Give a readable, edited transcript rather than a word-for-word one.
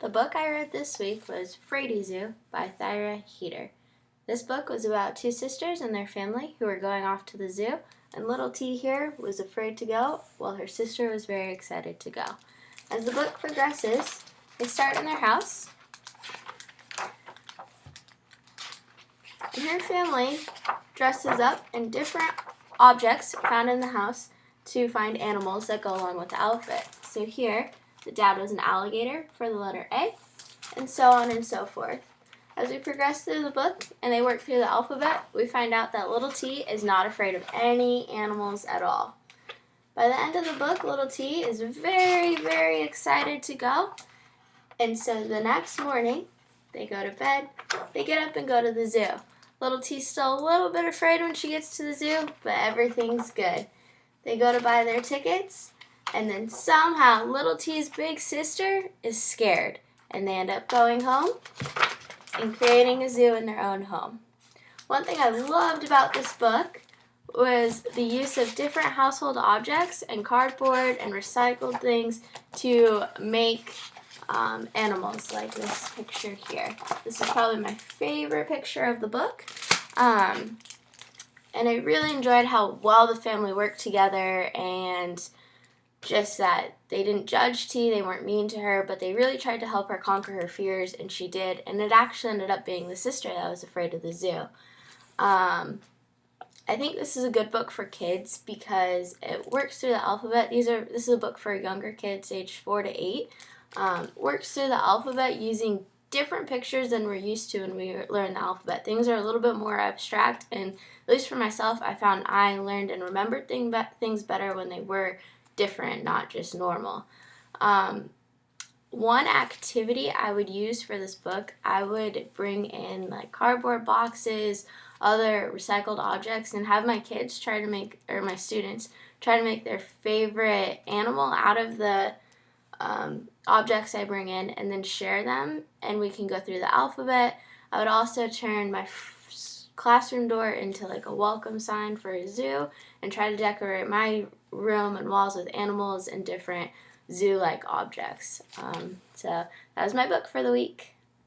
The book I read this week was Fraidyzoo by Thyra Heater. This book was about two sisters and their family who were going off to the zoo, and little T here was afraid to go, while her sister was very excited to go. As the book progresses, they start in their house, and her family dresses up in different objects found in the house to find animals that go along with the outfit. So here, the dad was an alligator for the letter A, and so on and so forth. As we progress through the book and they work through the alphabet, we find out that little T is not afraid of any animals at all. By the end of the book, little T is very, very excited to go. And so the next morning, they go to bed, they get up and go to the zoo. Little T's still a little bit afraid when she gets to the zoo, but everything's good. They go to buy their tickets, and then somehow little T's big sister is scared, and they end up going home and creating a zoo in their own home. One thing I loved about this book was the use of different household objects and cardboard and recycled things to make animals, like this picture here. This is probably my favorite picture of the book. And I really enjoyed how well the family worked together, and just that they didn't judge T, they weren't mean to her, but they really tried to help her conquer her fears, and she did. And it actually ended up being the sister that was afraid of the zoo. I think this is a good book for kids because it works through the alphabet. This is a book for younger kids, age 4 to 8. Works through the alphabet using different pictures than we're used to when we learn the alphabet. Things are a little bit more abstract, and at least for myself, I found I learned and remembered things better when they were different, not just normal. One activity I would use for this book, I would bring in like cardboard boxes, other recycled objects, and have my kids try to make, or my students, try to make their favorite animal out of the objects I bring in, and then share them, and we can go through the alphabet. I would also turn my classroom door into like a welcome sign for a zoo, and try to decorate my room and walls with animals and different zoo-like objects. So that was my book for the week.